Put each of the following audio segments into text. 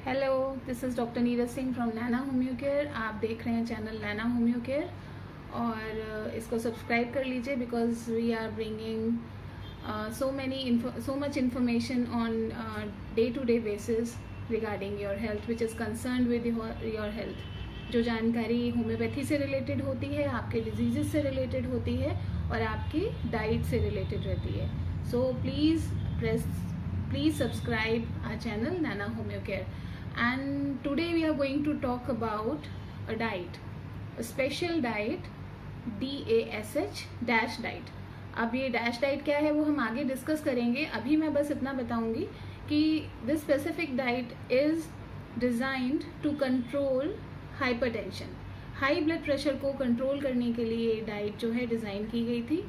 Hello, this is doctor Neeraj Singh from Naina homeo care. आप देख रहे हैं चैनल नैना होम्यो केयर और इसको सब्सक्राइब कर लीजिए because we are bringing so much information on day to day basis regarding your health which is concerned with your health। जो जानकारी होम्योपैथी से रिलेटेड होती है, आपके डिजीजेस से रिलेटेड होती है और आपकी डाइट से रिलेटेड रहती है। सो please subscribe our channel Nana Homeo Care, and today we are going to talk about a diet, a special diet, DASH dash diet। अब ये डैश डाइट क्या है वो हम आगे डिस्कस करेंगे। अभी मैं बस इतना बताऊंगी कि this specific diet is designed to control hypertension. High blood pressure को कंट्रोल करने के लिए ये डाइट जो है डिज़ाइन की गई थी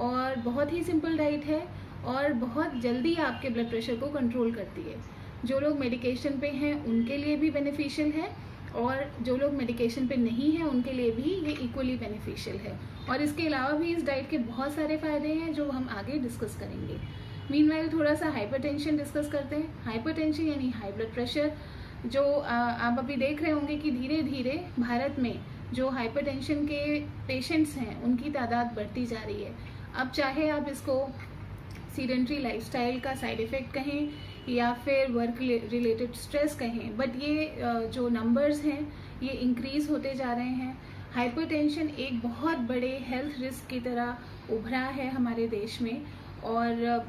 और बहुत ही सिंपल डाइट है और बहुत जल्दी आपके ब्लड प्रेशर को कंट्रोल करती है। जो लोग मेडिकेशन पे हैं उनके लिए भी बेनिफिशियल है और जो लोग मेडिकेशन पे नहीं हैं उनके लिए भी ये इक्वली बेनिफिशियल है। और इसके अलावा भी इस डाइट के बहुत सारे फ़ायदे हैं जो हम आगे डिस्कस करेंगे। मीनवाइल थोड़ा सा हाइपरटेंशन डिस्कस करते हैं। हाइपरटेंशन यानी हाई ब्लड प्रेशर, जो आप अभी देख रहे होंगे कि धीरे धीरे भारत में जो हाइपरटेंशन के पेशेंट्स हैं उनकी तादाद बढ़ती जा रही है। अब चाहे आप इसको सीडेंट्री लाइफस्टाइल का साइड इफ़ेक्ट कहें या फिर वर्क रिलेटेड स्ट्रेस कहें, बट ये जो नंबर्स हैं ये इंक्रीज़ होते जा रहे हैं। हाइपरटेंशन एक बहुत बड़े हेल्थ रिस्क की तरह उभरा है हमारे देश में और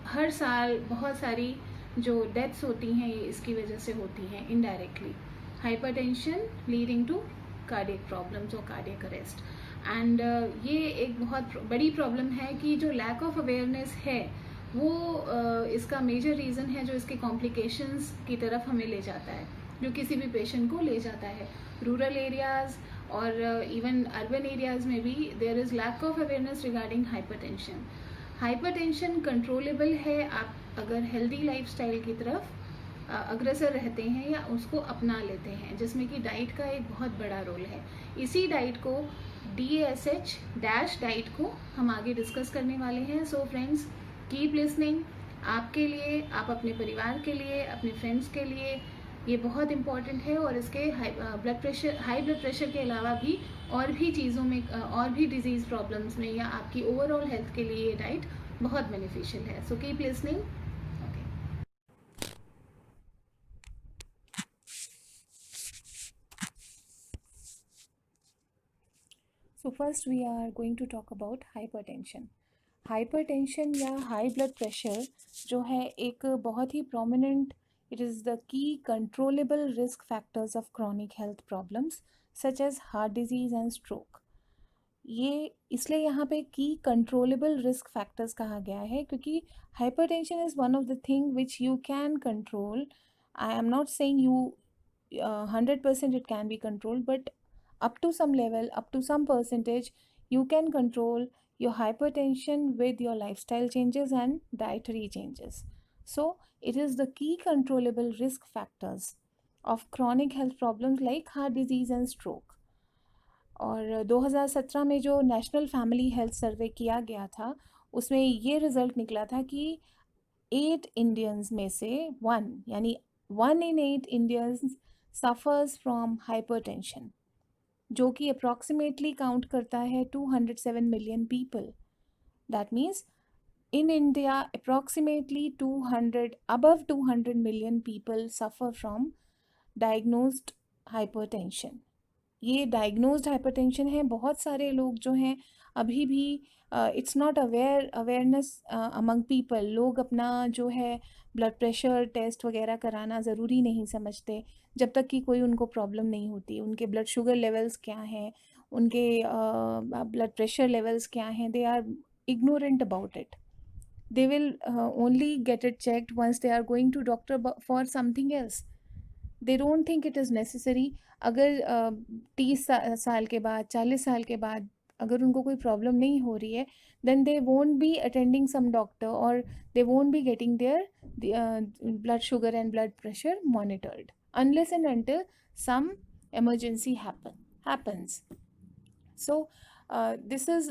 हर साल बहुत सारी जो डेथ्स होती हैं ये इसकी वजह से होती हैं indirectly. Hypertension leading to cardiac problems और कार्डियक अरेस्ट। एंड ये एक बहुत बड़ी प्रॉब्लम है कि जो लैक ऑफ अवेयरनेस है वो इसका मेजर रीज़न है जो इसके कॉम्प्लिकेशंस की तरफ हमें ले जाता है, जो किसी भी पेशेंट को ले जाता है। रूरल एरियाज़ और इवन अर्बन एरियाज़ में भी there is lack of awareness regarding hypertension. Hypertension controllable है आप अगर हेल्दी लाइफस्टाइल की तरफ अग्रसर रहते हैं या उसको अपना लेते हैं, जिसमें कि डाइट का एक बहुत बड़ा रोल है। इसी डाइट को DASH डैश डाइट को हम आगे डिस्कस करने वाले हैं। So friends, keep listening. आपके लिए, आप अपने परिवार के लिए, अपने फ्रेंड्स के लिए ये बहुत इम्पॉर्टेंट है और इसके हाई ब्लड प्रेशर के अलावा भी और भी चीज़ों में और भी डिजीज़ प्रॉब्लम्स में या आपकी ओवरऑल हेल्थ के लिए ये डाइट बहुत बेनिफिशियल है। So keep listening. So first we are going to talk about hypertension। Hypertension या हाई ब्लड प्रेशर जो है एक बहुत ही prominent, it is the key controllable risk factors of chronic health problems such as heart disease and stroke. ये इसलिए यहाँ पे की कंट्रोलेबल रिस्क फैक्टर्स कहा गया है क्योंकि hypertension is one of the thing which you can control. I am not saying you 100% it can be controlled, but up to some level, up to some percentage, you can control your hypertension with your lifestyle changes and dietary changes. So it is the key controllable risk factors of chronic health problems like heart disease and stroke। और 2017 में जो national family health survey किया गया था उसमें ये result निकला था कि 8 इंडियंस में से 1 यानी 1 in 8 Indians suffers from hypertension, जो कि अप्रॉक्सीमेटली काउंट करता है 207 million people. That means in India approximately 200 million people suffer from diagnosed hypertension। ये डायग्नोज्ड हाइपरटेंशन है। बहुत सारे लोग जो हैं अभी भी it's not awareness among people. लोग अपना जो है ब्लड प्रेशर टेस्ट वगैरह कराना ज़रूरी नहीं समझते जब तक कि कोई उनको प्रॉब्लम नहीं होती। उनके ब्लड शुगर लेवल्स क्या हैं, उनके ब्लड प्रेशर लेवल्स क्या हैं, they are ignorant about it। They will only get it checked once they are going to doctor for something else। They don't think it is necessary. अगर 30 साल के बाद, 40 साल के बाद अगर उनको कोई प्रॉब्लम नहीं हो रही है, then they won't be attending some doctor और they won't be getting their blood sugar and blood pressure monitored unless and until some emergency happens। So this is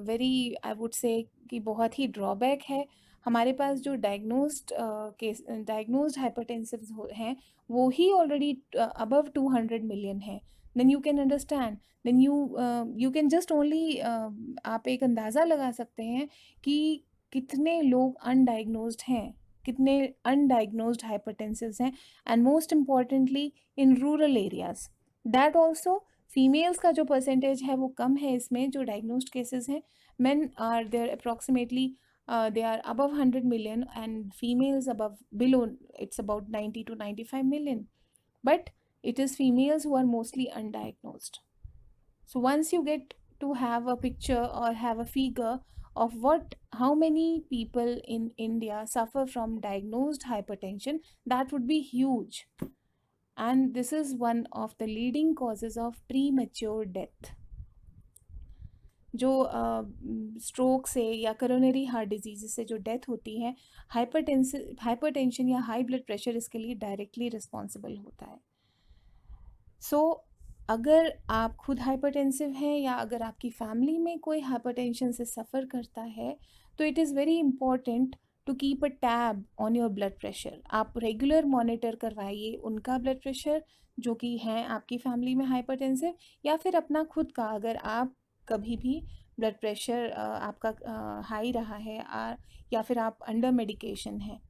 very, I would say कि बहुत ही drawback है हमारे पास जो diagnosed hypertensive हैं वो ही already above 200 million है, then you can understand, then you can just only आप एक अंदाज़ा लगा सकते हैं कि कितने लोग अनडायग्नोज्ड हैं, कितने अनडायग्नोज्ड हाइपरटेंसिव्स हैं, and most importantly in rural areas. That also females का जो परसेंटेज है वो कम है इसमें जो डायग्नोज्ड केसेस हैं। men are there approximately they are above 100 million and females above below, it's about 90 to 95 million, but it is females who are mostly undiagnosed. So once you get to have a picture or have a figure of how many people in India suffer from diagnosed hypertension, that would be huge, and this is one of the leading causes of premature death. जो stroke से या coronary heart disease से जो death होती है, hypertension या high blood pressure इसके लिए डायरेक्टली रिस्पॉन्सिबल होता है। सो अगर आप खुद हाइपरटेंसिव हैं या अगर आपकी फैमिली में कोई हाइपरटेंशन से सफ़र करता है, तो it is very important to keep a tab on your blood pressure. आप रेगुलर मॉनिटर करवाइए उनका ब्लड प्रेशर जो कि हैं आपकी फैमिली में हाइपरटेंसिव, या फिर अपना खुद का, अगर आप कभी भी ब्लड प्रेशर आपका हाई रहा है या फिर आप अंडर मेडिकेशन है,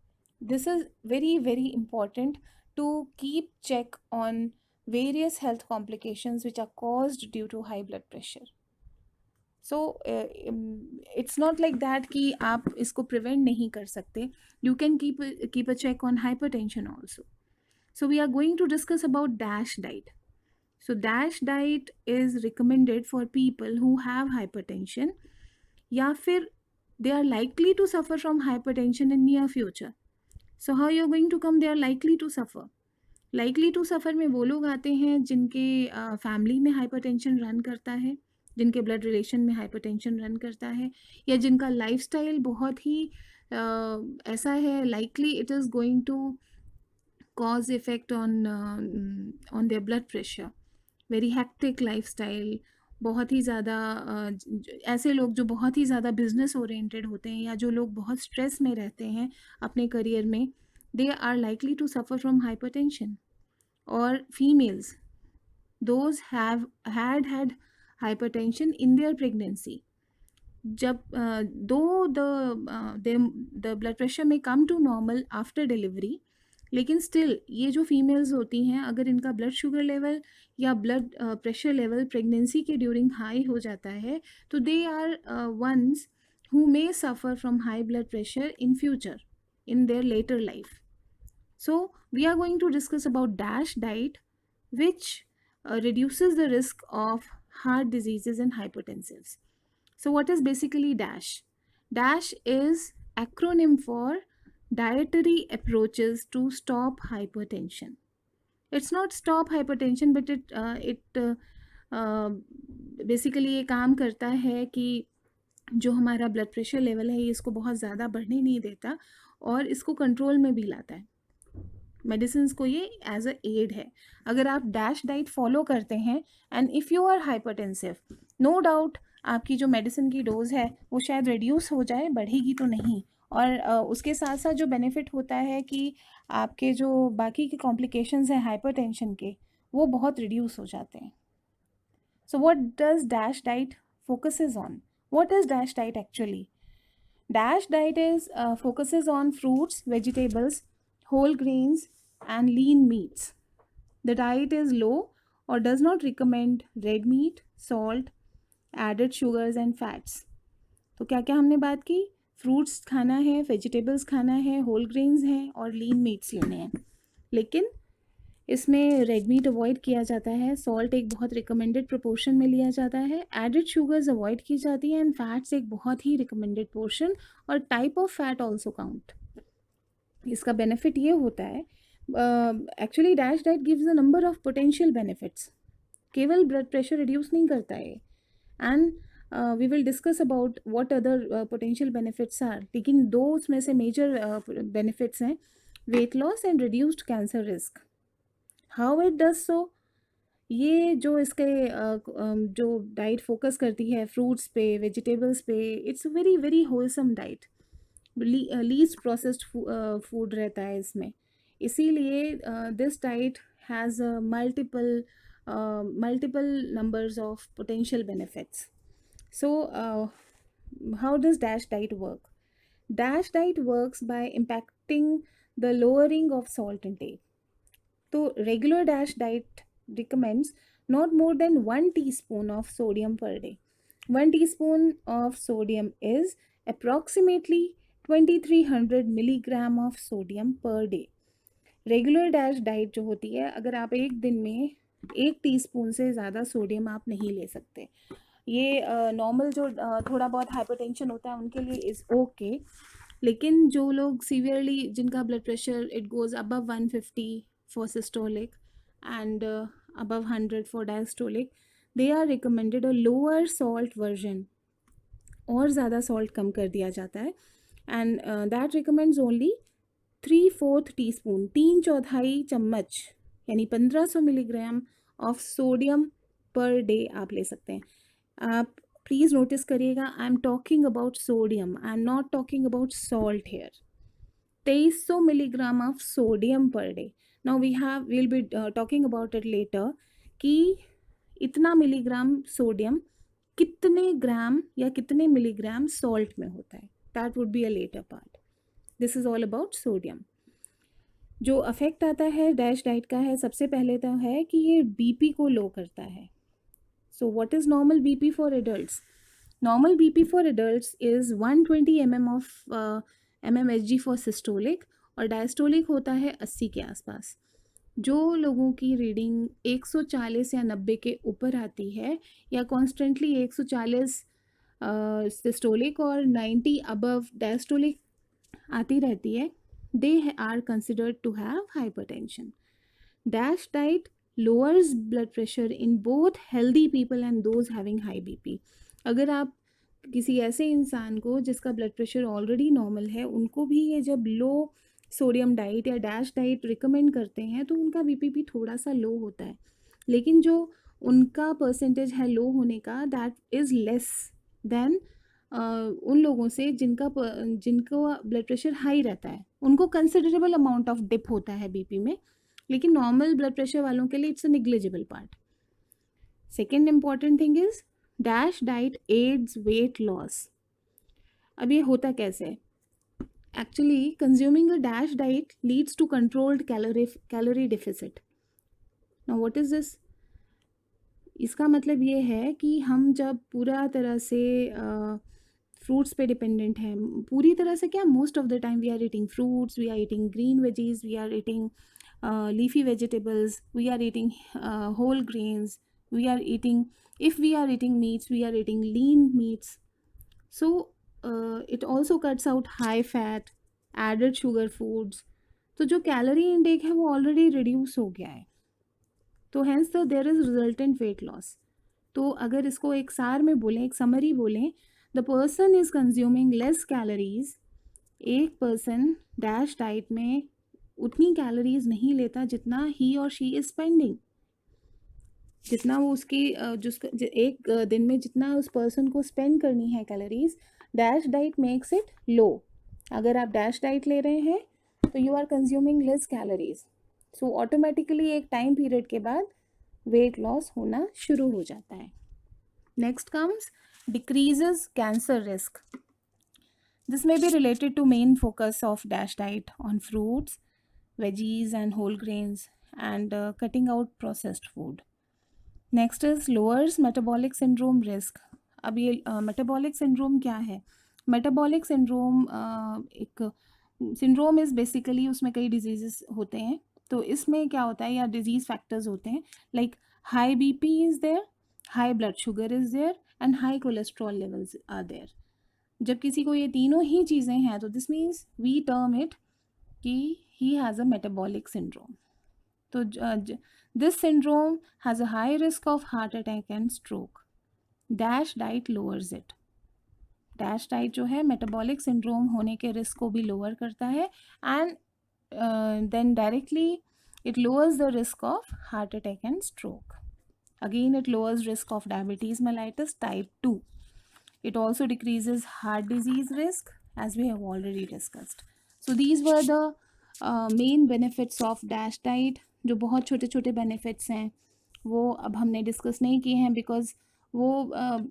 this is very very important to keep check on various health complications which are caused due to high blood pressure. So it's not like that कि आप इसको prevent नहीं कर सकते. You can keep a check on hypertension also. So we are going to discuss about DASH diet. So DASH diet is recommended for people who have hypertension या फिर they are likely to suffer from hypertension in near future. So how you are going to come they are likely to suffer? Likely to suffer में वो लोग आते हैं जिनके family में hypertension run करता है, जिनके ब्लड रिलेशन में हाइपरटेंशन रन करता है, या जिनका लाइफस्टाइल बहुत ही ऐसा है, likely it is going to cause effect on their blood pressure, very hectic lifestyle, बहुत ही ज़्यादा ऐसे लोग जो बहुत ही ज़्यादा बिजनेस ओरिएंटेड होते हैं या जो लोग बहुत स्ट्रेस में रहते हैं अपने करियर में, they are likely to suffer from hypertension. Or females, those have had hypertension in their pregnancy. जब though the blood pressure may come to normal after delivery, लेकिन स्टिल ये जो फीमेल्स होती हैं अगर इनका ब्लड शुगर लेवल या blood pressure level pregnancy के ड्यूरिंग हाई हो जाता है, तो they are ones who may suffer from high blood pressure in future in their later life. So we are going to discuss about DASH diet, which reduces the risk of heart diseases and hypertensives. So what is basically DASH? DASH is acronym for dietary approaches to stop hypertension. It's not stop hypertension, but it basically ये काम करता है कि जो हमारा blood pressure level है ये इसको बहुत ज़्यादा बढ़ने नहीं देता और इसको कंट्रोल में भी लाता है। मेडिसिन को ये एज अ एड है। अगर आप डैश डाइट फॉलो करते हैं and if you are hypertensive, no doubt आपकी जो मेडिसिन की डोज है वो शायद रिड्यूस हो जाए, बढ़ेगी तो नहीं, और उसके साथ साथ जो बेनिफिट होता है कि आपके जो बाकी के कॉम्प्लिकेशंस हैं हाइपरटेंशन के वो बहुत रिड्यूस हो जाते हैं। सो what does DASH diet focuses on? What is dash diet actually? DASH diet is focuses on fruits, vegetables, whole grains and lean meats. The diet is low or does not recommend red meat, salt, added sugars and fats. तो क्या क्या हमने बात की? Fruits खाना है, vegetables खाना है, होल ग्रेन्स हैं और लीन मीट्स लेने हैं, लेकिन इसमें रेड मीट अवॉइड किया जाता है, सॉल्ट एक बहुत रिकमेंडेड प्रोपोर्शन में लिया जाता है, एडेड शुगर्स अवॉइड की जाती है एंड फैट्स एक बहुत ही रिकमेंडेड पोर्शन, और type of fat also count. इसका बेनिफिट ये होता है, actually DASH diet gives a number of potential benefits, केवल ब्लड प्रेशर रिड्यूस नहीं करता है, and we will discuss about what other potential benefits are, लेकिन दो उसमें से मेजर बेनिफिट्स हैं, weight loss and reduced cancer risk. How it does so? ये जो इसके जो डाइट फोकस करती है फ्रूट्स पे, वेजिटेबल्स पे, it's very very wholesome diet. Least processed food रहता है इसमें, इसीलिए this diet has multiple multiple numbers of potential benefits. So how does DASH diet work? DASH diet works by impacting the lowering of salt intake. So regular DASH diet recommends not more than 1 teaspoon of sodium per day. 1 teaspoon of sodium is approximately 2300 milligram of sodium per day. Regular dash diet जो होती है, अगर आप एक दिन में 1 teaspoon से ज़्यादा सोडियम आप नहीं ले सकते. ये नॉर्मल जो थोड़ा बहुत हाइपरटेंशन होता है उनके लिए इज़ ओके, लेकिन जो लोग सीवियरली जिनका blood pressure it goes above 150 for systolic and above 100 for diastolic, they are recommended a lower salt version, और ज़्यादा सॉल्ट कम कर दिया जाता है. And that recommends only 3/4 teaspoon, 3/4 चम्मच, यानी 1500 milligram of sodium per day आप ले सकते हैं. आप प्लीज़ नोटिस करिएगा, I am talking about sodium, I am not talking about salt here. 2300 milligram of sodium per day. Now will be talking about it later कि इतना milligram sodium कितने ग्राम या कितने मिलीग्राम सॉल्ट में होता है, that would be a latter part. This is all about sodium. जो affect आता है डैश डाइट का है, सबसे पहले तो है कि ये बीपी को लो करता है. So what is normal BP for adults? Normal BP for adults is 120 mmHg for systolic, और डायस्टोलिक होता है 80 के आसपास. जो लोगों की रीडिंग 140 या 90 के ऊपर आती है, या कॉन्स्टेंटली 140 सिस्टोलिक और 90 अबव डायस्टोलिक आती रहती है, they are considered to have hypertension. DASH diet lowers blood pressure in both healthy people and those having high BP. अगर आप किसी ऐसे इंसान को जिसका ब्लड प्रेशर ऑलरेडी नॉर्मल है, उनको भी ये जब लो सोडियम डाइट या डैश डाइट रिकमेंड करते हैं तो उनका बीपी भी थोड़ा सा लो होता है, लेकिन जो उनका परसेंटेज है लो होने का, दैट इज़ लेस देन उन लोगों से जिनको ब्लड प्रेशर हाई रहता है. उनको कंसिडरेबल अमाउंट ऑफ डिप होता है बीपी में, लेकिन नॉर्मल ब्लड प्रेशर वालों के लिए it's a negligible part. Second important thing is DASH diet aids weight loss. अब ये होता कैसे है? Actually consuming a DASH diet leads to controlled calorie deficit. Now what is this? इसका मतलब ये है कि हम जब पूरा तरह से फ्रूट्स पे डिपेंडेंट है, पूरी तरह से क्या, most of the time we are eating fruits, we are eating green veggies, we are eating leafy vegetables, we are eating whole grains, we are eating, if we are eating meats, we are eating lean meats. So it also cuts out high fat, added sugar foods. तो जो calorie intake है वो already reduce हो गया है, तो hence there is resultant weight loss. तो अगर इसको एक सार में बोलें, एक समरी बोलें, the person is consuming less calories. एक पर्सन डैश डाइट में उतनी कैलोरीज नहीं लेता जितना ही और शी इज स्पेंडिंग, जितना वो उसकी एक दिन में जितना उस पर्सन को स्पेंड करनी है calories, dash diet makes it low. अगर आप डैश डाइट ले रहे हैं तो you are consuming less calories, so automatically एक टाइम पीरियड के बाद वेट लॉस होना शुरू हो जाता है. Next comes decreases cancer risk. This may be related to main focus of DASH diet on fruits, veggies and whole grains, and cutting out processed food. Next is lowers metabolic syndrome risk. अब ये metabolic syndrome क्या है? Metabolic syndrome एक syndrome is basically, उसमें कई disease होते हैं. तो इसमें क्या होता है, या डिजीज़ फैक्टर्स होते हैं, like high BP is there, high blood sugar is there and high cholesterol levels are there. जब किसी को ये तीनों ही चीज़ें हैं तो this means we term it कि he has a metabolic syndrome. तो this syndrome has a high risk of heart attack and stroke. DASH diet lowers it. DASH diet जो है metabolic syndrome होने के risk को भी lower करता है, and then directly it lowers the risk of heart attack and stroke. Again, it lowers risk of diabetes mellitus type 2. It also decreases heart disease risk as we have already discussed. So these were the main benefits of DASH diet. जो बहुत छोटे छोटे benefits हैं वो अब हमने discuss नहीं किए हैं, बिकॉज वो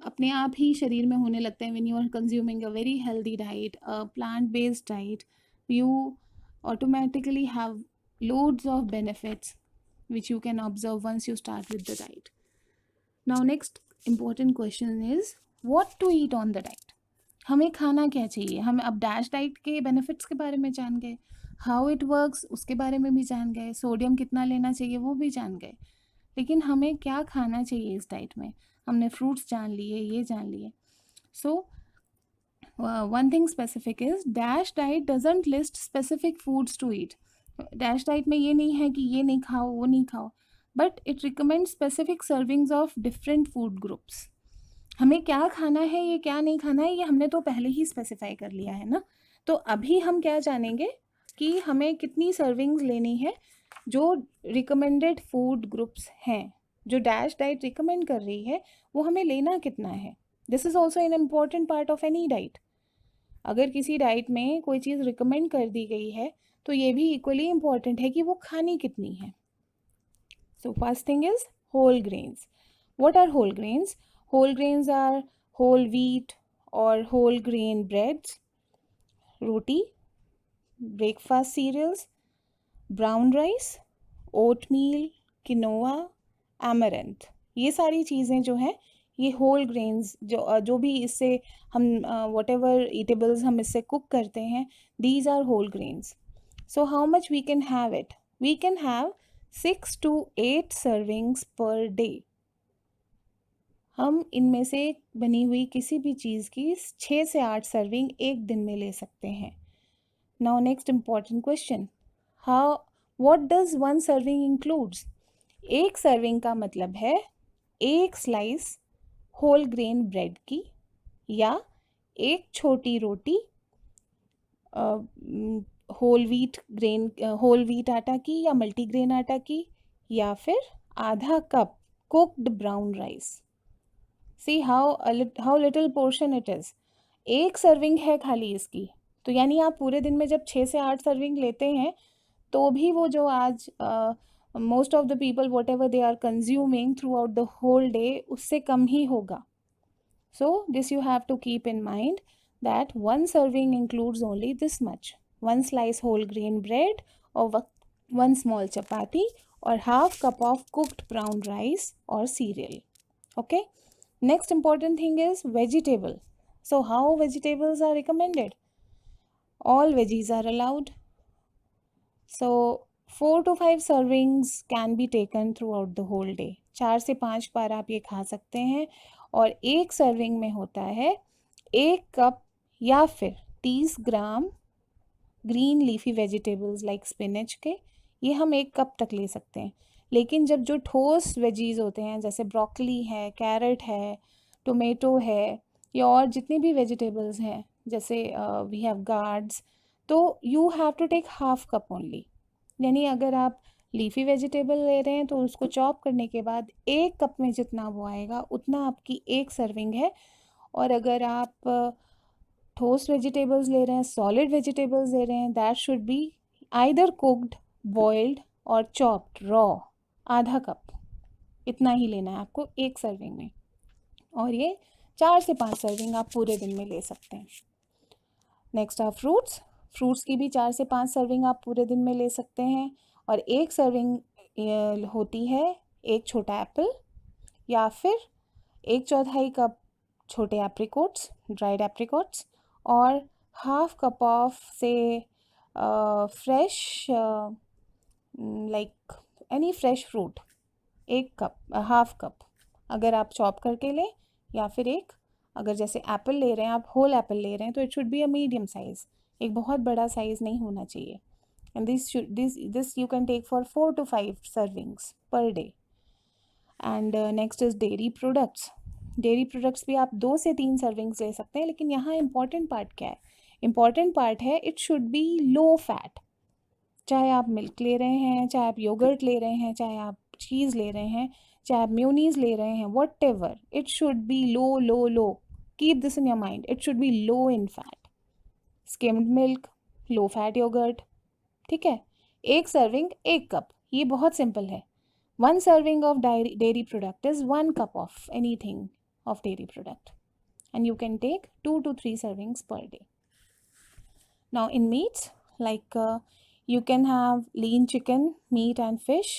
अपने आप ही शरीर में होने लगते हैं. When you are consuming a very healthy diet, a plant based diet, you automatically have loads of benefits which you can observe once you start with the diet. Now next important question is what to eat on the diet. हमें खाना क्या चाहिए. हम अब dash diet के benefits के बारे में जान गए, हाउ इट वर्क्स उसके बारे में भी जान गए, सोडियम कितना लेना चाहिए वो भी जान गए, लेकिन हमें क्या खाना चाहिए इस डाइट में. हमने फ्रूट्स जान लिए, ये जान लिए. So one thing specific is DASH diet doesn't list specific foods to eat. DASH diet में ये नहीं है कि ये नहीं खाओ वो नहीं खाओ, but it recommend specific servings of different food groups. हमें क्या खाना है, ये क्या नहीं खाना है, ये हमने तो पहले ही स्पेसिफाई कर लिया है ना. तो अभी हम क्या जानेंगे कि हमें कितनी सर्विंग्स लेनी है. जो रिकमेंडेड फूड ग्रुप्स हैं, जो डैश डाइट रिकमेंड कर रही है, वो हमें लेना कितना है. This is also an important part of any diet. अगर किसी डाइट में कोई चीज़ रिकमेंड कर दी गई है तो ये भी इक्वली इम्पॉर्टेंट है कि वो खानी कितनी है. So first thing is whole grains. What are whole grains? Whole grains are whole wheat or whole grain breads, roti, breakfast cereals, brown rice, oatmeal, quinoa, amaranth. ये सारी चीज़ें जो हैं ये होल ग्रेन्स, जो भी इससे हम whatever eatables हम इससे कुक करते हैं, these are whole grains. So how much we can have it? We can have 6 to 8 servings per day. हम इनमें से बनी हुई किसी भी चीज़ की 6 से 8 सर्विंग एक दिन में ले सकते हैं. Now next important question, how what does one serving includes. एक सर्विंग का मतलब है एक स्लाइस होल ग्रेन ब्रेड की, या एक छोटी रोटी होल व्हीट आटा की या मल्टीग्रेन आटा की, या फिर आधा cup cooked brown rice. See how little portion it is. एक सर्विंग है खाली इसकी, तो यानी आप पूरे दिन में जब 6 से 8 सर्विंग लेते हैं तो भी वो जो आज most of the people whatever they are consuming throughout the whole day, उससे कम ही होगा. So this you have to keep in mind that one serving includes only this much. One slice whole grain bread और one small chapati और half cup of cooked brown rice और cereal. Okay. Next important thing is vegetable. So how vegetables are recommended? All veggies are allowed. So 4 to 5 servings can be taken throughout the whole day. 4 से 5 बार आप ये खा सकते हैं. और एक serving में होता है 1 कप या फिर 30 gram green leafy vegetables like spinach के, ये हम 1 कप तक ले सकते हैं. लेकिन जब जो ठोस वेजीज होते हैं जैसे ब्रोकली है, कैरेट है, टोमेटो है, या और जितनी भी वेजिटेबल्स हैं जैसे we have gourds, so you have to take half cup only. यानी अगर आप लीफी वेजिटेबल ले रहे हैं तो उसको चॉप करने के बाद 1 कप में जितना वो आएगा उतना आपकी एक सर्विंग है. और अगर आप ठोस वेजिटेबल्स ले रहे हैं, सॉलिड वेजिटेबल्स ले रहे हैं, that should be either cooked, boiled और चॉप्ड रॉ. आधा कप इतना ही लेना है आपको एक सर्विंग में, और ये 4 से 5 सर्विंग आप पूरे दिन में ले सकते हैं. नेक्स्ट आप फ्रूट्स की भी 4 से 5 सर्विंग आप पूरे दिन में ले सकते हैं. और एक सर्विंग होती है एक छोटा एप्पल, या फिर 1/4 कप छोटे एप्रिकॉट्स, ड्राइड एप्रिकॉट्स, और हाफ कप ऑफ से fresh like any fresh fruit, 1 cup, half cup अगर आप चॉप करके लें, या फिर अगर जैसे एप्पल ले रहे हैं, आप होल एप्पल ले रहे हैं, तो it should be a medium size. एक बहुत बड़ा साइज़ नहीं होना चाहिए. And this you can take for 4 to 5 servings per day. And next is dairy products. Dairy products भी आप 2 से 3 सर्विंग्स ले सकते हैं. लेकिन यहाँ इम्पॉर्टेंट पार्ट क्या है? इम्पॉर्टेंट पार्ट है it should be low fat. चाहे आप मिल्क ले रहे हैं, चाहे आप योगर्ट ले रहे हैं, चाहे आप चीज़ ले रहे हैं, चाहे आप म्योनीज ले रहे हैं, whatever, it should be low low low. Keep this in your mind, it should be low in fat. Skimmed milk, low fat yogurt, ठीक है। एक सर्विंग 1 कप, ये बहुत सिंपल है। 1 serving of dairy product is 1 cup of anything of dairy product, and you can take 2 to 3 servings per day. Now in meats, like you can have lean chicken, meat and fish.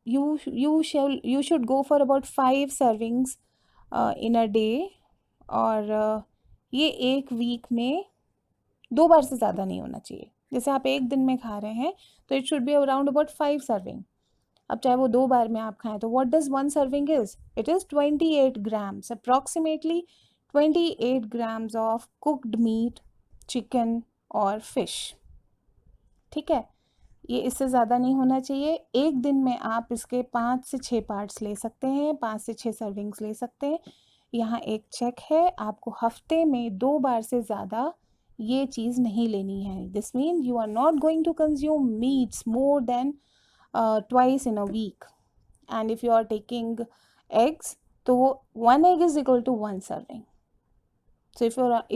You should go for about 5 servings in a day, और ये एक week में 2 बार से ज़्यादा नहीं होना चाहिए। जैसे आप एक दिन में खा रहे हैं तो it should be around about 5 serving. अब चाहे वो 2 बार में आप खाएं तो what does 1 serving is? It is 28 grams, approximately 28 grams of cooked meet, chicken और फिश, ठीक है। ये इससे ज़्यादा नहीं होना चाहिए। एक दिन में आप इसके 5 से 6 पार्ट्स ले सकते हैं, 5 से 6 सर्विंग्स ले सकते हैं। यहाँ एक चेक है, आपको हफ्ते में 2 बार से ज़्यादा ये चीज़ नहीं लेनी है। This mean you are not going to consume meats more than twice in a week. And if you are taking eggs, so 1 egg is equal to 1 serving. So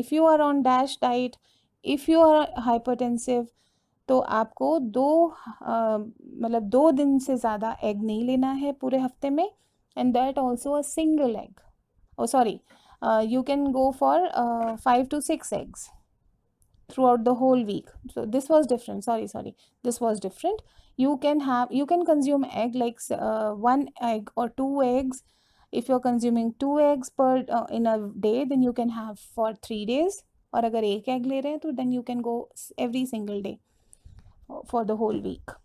if you are on DASH diet, if you are hypertensive, तो आपको 2 दिन से ज़्यादा egg नहीं लेना है पूरे हफ्ते में, and that also a single egg, you can go for 5 to 6 eggs throughout the whole week. So this was different, this was different. You can consume egg like 1 egg or 2 eggs. If you're consuming 2 eggs per in a day, then you can have for 3 days. और अगर 1 egg ले रहे हैं तो then you can go every single day for the whole week.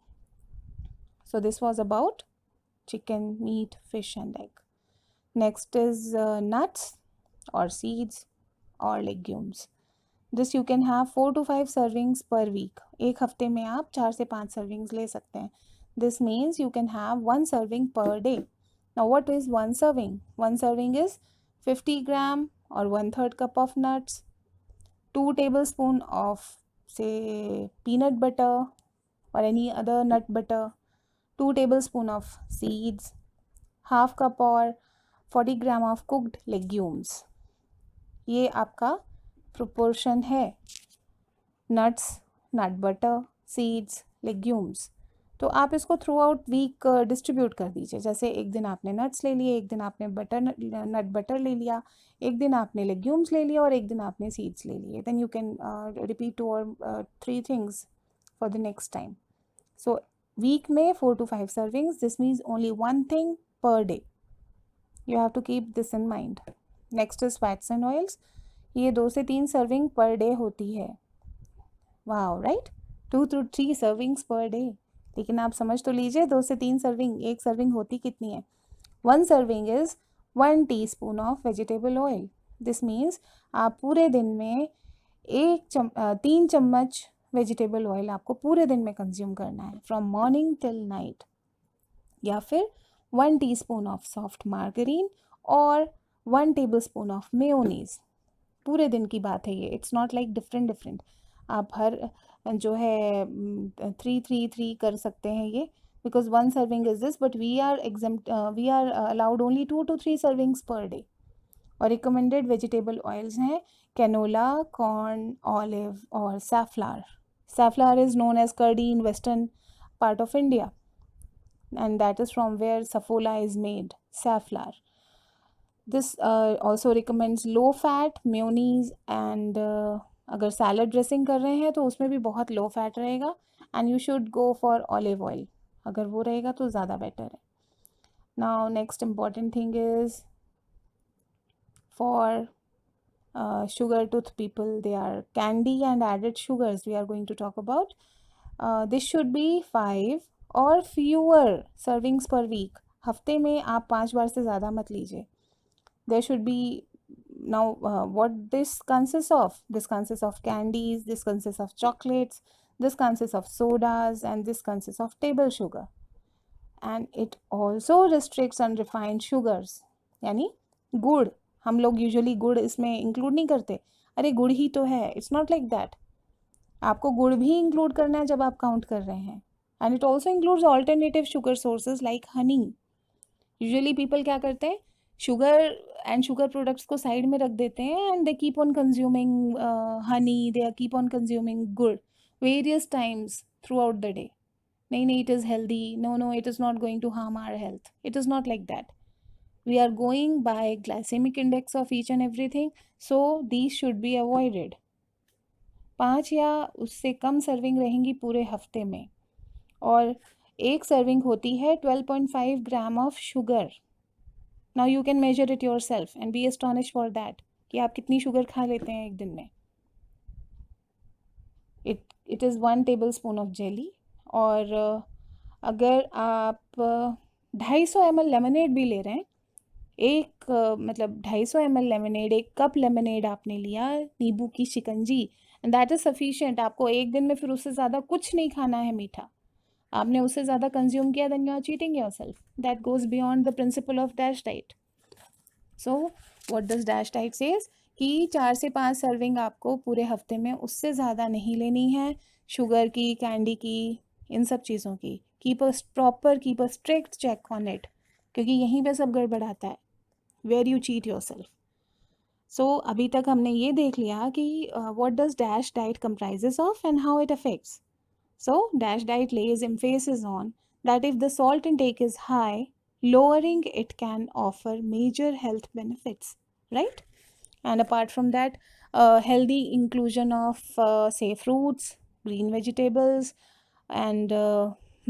So this was about chicken, meat, fish and egg. Next is nuts or seeds or legumes. This you can have 4 to 5 servings per week. एक हफ्ते में आप 4 से 5 servings ले सकते हैं. This means you can have 1 serving per day. Now what is 1 serving? 1 serving is 50 gram or 1/3 cup of nuts, 2 tablespoon of say peanut butter or any other nut butter, 2 tablespoon of seeds, half cup or 40 gram of cooked legumes. ये आपका proportion है nuts, nut butter, seeds, legumes. तो आप इसको through out week distribute कर दीजिए। जैसे एक दिन आपने नट्स ले लिए, एक दिन आपने नट बटर ले लिया, एक दिन आपने लेग्यूम्स ले लिया और एक दिन आपने सीड्स ले लिए। Then you can repeat 2 or 3 things for the next time. So week में 4 to 5 servings. This means only 1 thing per day. You have to keep this in mind. Next is fats and oils. ये 2 से 3 serving per day होती है। Wow, right, 2 to 3 servings per day. लेकिन आप समझ तो लीजिए 2 से 3 सर्विंग, एक सर्विंग होती कितनी है? 1 serving is 1 teaspoon of vegetable oil. This means आप पूरे दिन में 3 चम्मच वेजिटेबल ऑयल आपको पूरे दिन में कंज्यूम करना है, फ्रॉम मॉर्निंग टिल नाइट। या फिर 1 teaspoon ऑफ सॉफ्ट मार्गरीन और 1 tablespoon ऑफ मेयोनीज। पूरे दिन की बात है ये, इट्स नॉट लाइक डिफरेंट। आप हर जो है 3 कर सकते हैं ये, because 1 serving is this, but we are allowed only 2 to 3 servings per day. और रिकमेंडेड वेजिटेबल ऑयल्स हैं कैनोला, कॉर्न, ऑलिव और safflower. Safflower is known as kardi in western part of India, and that is from where safola is made, safflower. This also recommends low fat mayonnaise, and अगर salad dressing कर रहे हैं तो उसमें भी बहुत low fat रहेगा, and you should go for olive oil, अगर वो रहेगा तो ज़्यादा बेटर है। Now next important thing is for sugar tooth people, they are candy and added sugars we are going to talk about. This should be 5 और fewer servings per week. हफ्ते में आप 5 बार से ज़्यादा मत लीजिए। There should be, now what this consists of? This consists of candies, this consists of chocolates, this consists of sodas, and this consists of table sugar. And it also restricts unrefined sugars. यानी गुड़, हम लोग usually गुड़ इसमें include नहीं करते। अरे गुड़ ही तो है, इट्स नॉट लाइक दैट। आपको गुड़ भी इंक्लूड करना है जब आप काउंट कर रहे हैं। And it also includes alternative sugar sources like honey. Usually people क्या करते हैं, शुगर एंड शुगर प्रोडक्ट्स को साइड में रख देते हैं and they keep on consuming honey, they keep on consuming gur various times throughout the day. नहीं नहीं, it is healthy, no no, it is not going to harm our health. It is not like that. We are going by glycemic index of each and everything, so these should be avoided. 5 या उससे कम serving रहेंगी पूरे हफ्ते में, और एक serving होती है 12.5 gram of sugar. Now you can measure it yourself and be astonish for that कि आप कितनी शुगर खा लेते हैं एक दिन में. It is 1 table spoon of jelly. और अगर आप 250 ml लेमनेड भी ले रहे हैं, एक मतलब 250 ml लेमनेड, 1 कप लेमनेड आपने लिया, नींबू की शिकंजी, एंड दैट इज़ सफिशिएंट. आपको एक दिन में फिर उससे ज़्यादा कुछ नहीं खाना है मीठा. आपने उससे ज़्यादा कंज्यूम किया, then you are cheating yourself. That goes beyond the principle of DASH diet. So what does DASH diet says कि 4 से 5 सर्विंग आपको पूरे हफ्ते में, उससे ज़्यादा नहीं लेनी है, शुगर की, कैंडी की, इन सब चीज़ों की. Keep a strict check on it, क्योंकि यहीं पे सब गड़बड़ आता है, where you cheat yourself. So अभी तक हमने ये देख लिया कि what does DASH diet comprises of and how it affects. So, DASH diet lays emphasis on that if the salt intake is high, lowering it can offer major health benefits, right? And apart from that, healthy inclusion of, say, fruits, green vegetables, and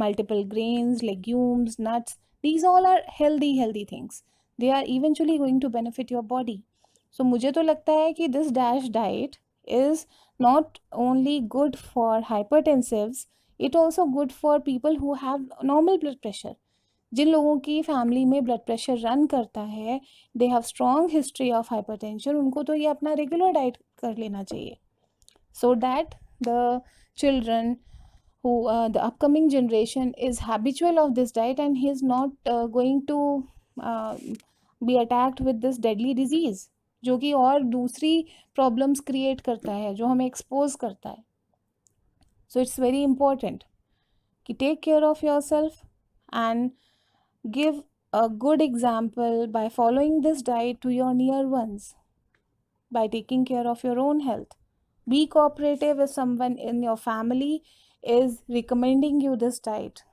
multiple grains, legumes, nuts. These all are healthy things. They are eventually going to benefit your body. So मुझे तो लगता है कि this DASH diet is not only good for hypertensives, it also good for people who have normal blood pressure. जिन लोगों की family में blood pressure run करता है, they have strong history of hypertension, उनको तो ये अपना रेगुलर डाइट कर लेना चाहिए, so that the children who the upcoming generation is habitual of this diet and he is not going to uh, be attacked with this deadly disease, जो कि और दूसरी प्रॉब्लम्स क्रिएट करता है, जो हमें एक्सपोज करता है. सो इट्स वेरी इंपॉर्टेंट कि take care of yourself and give a good example by following this diet to your near ones, by taking care of your own health. Be cooperative if someone in your family is recommending you this diet,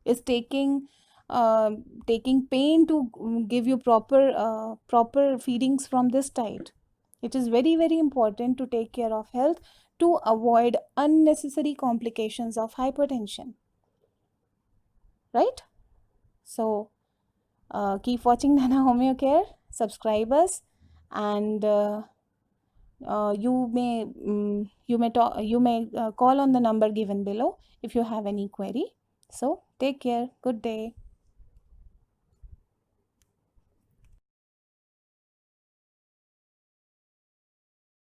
is taking pain to give you proper feedings from this diet. It is very important to take care of health to avoid unnecessary complications of hypertension, right? So keep watching Nana Homeo Care, subscribe us, and you may call on the number given below if you have any query. So take care. Good day.